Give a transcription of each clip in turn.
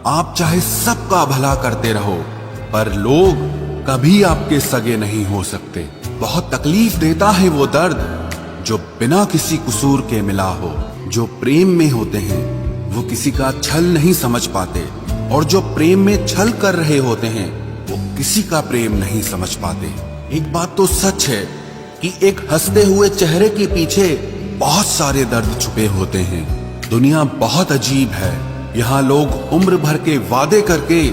आप चाहे सबका भला करते रहो, पर लोग कभी आपके सगे नहीं हो सकते। बहुत तकलीफ देता है वो दर्द जो बिना किसी कसूर के मिला हो। जो प्रेम में होते हैं वो किसी का छल नहीं समझ पाते, और जो प्रेम में छल कर रहे होते हैं वो किसी का प्रेम नहीं समझ पाते। एक बात तो सच है कि एक हंसते हुए चेहरे के पीछे बहुत सारे दर्द छुपे होते हैं। दुनिया बहुत अजीब है। यहाँ लोग उम्र भर के वादे करके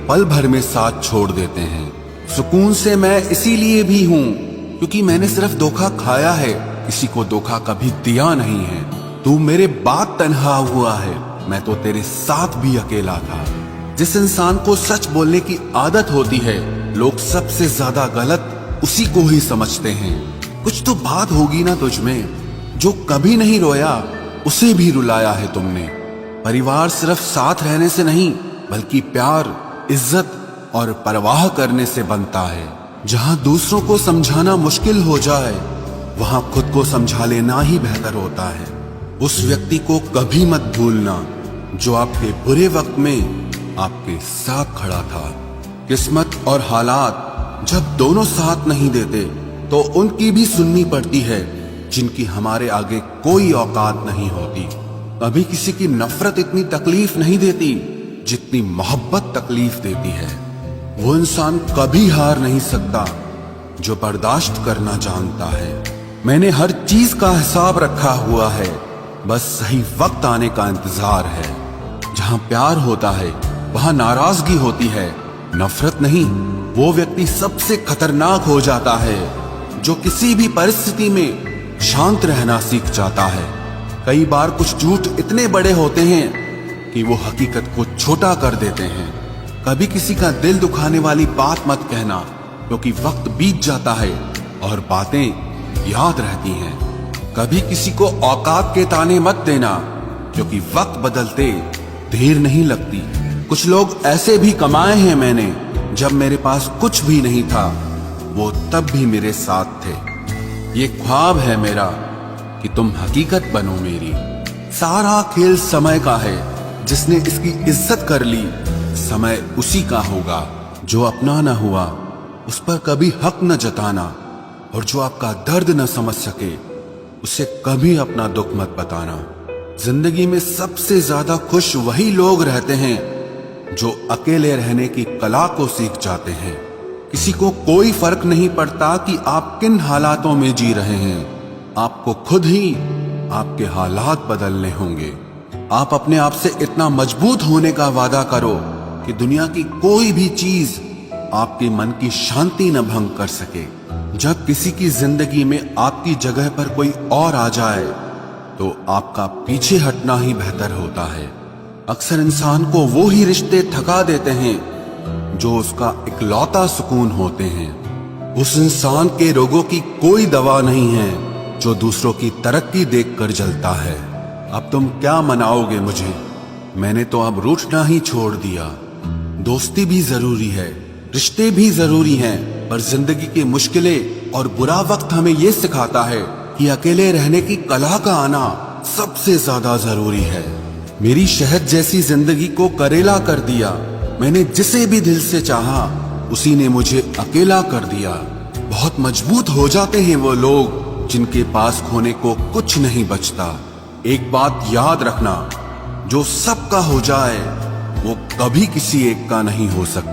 पल भर में साथ छोड़ देते हैं। सुकून से मैं इसीलिए भी हूँ क्योंकि मैंने सिर्फ धोखा खाया है, किसी को धोखा कभी दिया नहीं है। तू मेरे बाद तन्हा हुआ है, मैं तो तेरे साथ भी अकेला था। जिस इंसान को सच बोलने की आदत होती है, लोग सबसे ज्यादा गलत उसी को ही समझते हैं। कुछ तो बात होगी ना तुझ में, जो कभी नहीं रोया उसे भी रुलाया है तुमने। परिवार सिर्फ साथ रहने से नहीं, बल्कि प्यार, इज्जत और परवाह करने से बनता है। जहां दूसरों को समझाना मुश्किल हो जाए, वहां खुद को समझा लेना ही बेहतर होता है। उस व्यक्ति को कभी मत भूलना जो आपके बुरे वक्त में आपके साथ खड़ा था। किस्मत और हालात जब दोनों साथ नहीं देते तो उनकी भी सुननी पड़ती है जिनकी हमारे आगे कोई औकात नहीं होती। कभी किसी की नफरत इतनी तकलीफ नहीं देती जितनी मोहब्बत तकलीफ देती है। वो इंसान कभी हार नहीं सकता जो बर्दाश्त करना जानता है। मैंने हर चीज का हिसाब रखा हुआ है, बस सही वक्त आने का इंतजार है। जहां प्यार होता है वहां नाराजगी होती है, नफरत नहीं। वो व्यक्ति सबसे खतरनाक हो जाता है जो किसी भी परिस्थिति में शांत रहना सीख जाता है। कई बार कुछ झूठ इतने बड़े होते हैं कि वो हकीकत को छोटा कर देते हैं। कभी किसी का दिल दुखाने वाली बात मत कहना, क्योंकि वक्त बीत जाता है और बातें याद रहती हैं। कभी किसी को औकात के ताने मत देना, क्योंकि वक्त बदलते देर नहीं लगती। कुछ लोग ऐसे भी कमाए हैं मैंने, जब मेरे पास कुछ भी नहीं था वो तब भी मेरे साथ थे। ये ख्वाब है मेरा कि तुम हकीकत बनो मेरी। सारा खेल समय का है, जिसने इसकी इज्जत कर ली समय उसी का होगा। जो अपना न हुआ उस पर कभी हक न जताना, और जो आपका दर्द न समझ सके उसे कभी अपना दुख मत बताना। जिंदगी में सबसे ज्यादा खुश वही लोग रहते हैं जो अकेले रहने की कला को सीख जाते हैं। किसी को कोई फर्क नहीं पड़ता कि आप किन हालातों में जी रहे हैं। आपको खुद ही आपके हालात बदलने होंगे। आप अपने आप से इतना मजबूत होने का वादा करो कि दुनिया की कोई भी चीज आपके मन की शांति न भंग कर सके। जब किसी की जिंदगी में आपकी जगह पर कोई और आ जाए तो आपका पीछे हटना ही बेहतर होता है। अक्सर इंसान को वो ही रिश्ते थका देते हैं जो उसका इकलौता सुकून होते हैं। उस इंसान के रोगों की कोई दवा नहीं है जो दूसरों की तरक्की देखकर जलता है। अब तुम क्या मनाओगे मुझे? मैंने तो अब रूठना ही छोड़ दिया। दोस्ती भी जरूरी है, रिश्ते भी जरूरी हैं, पर जिंदगी की मुश्किलें और बुरा वक्त हमें ये सिखाता है कि अकेले रहने की कला का आना सबसे ज्यादा जरूरी है। मेरी शहद जैसी जिंदगी को करेला कर दिया। मैंने जिसे भी दिल से चाहा उसी ने मुझे अकेला कर दिया। बहुत मजबूत हो जाते हैं वो लोग जिनके पास खोने को कुछ नहीं बचता। एक बात याद रखना, जो सबका हो जाए वो कभी किसी एक का नहीं हो सकता।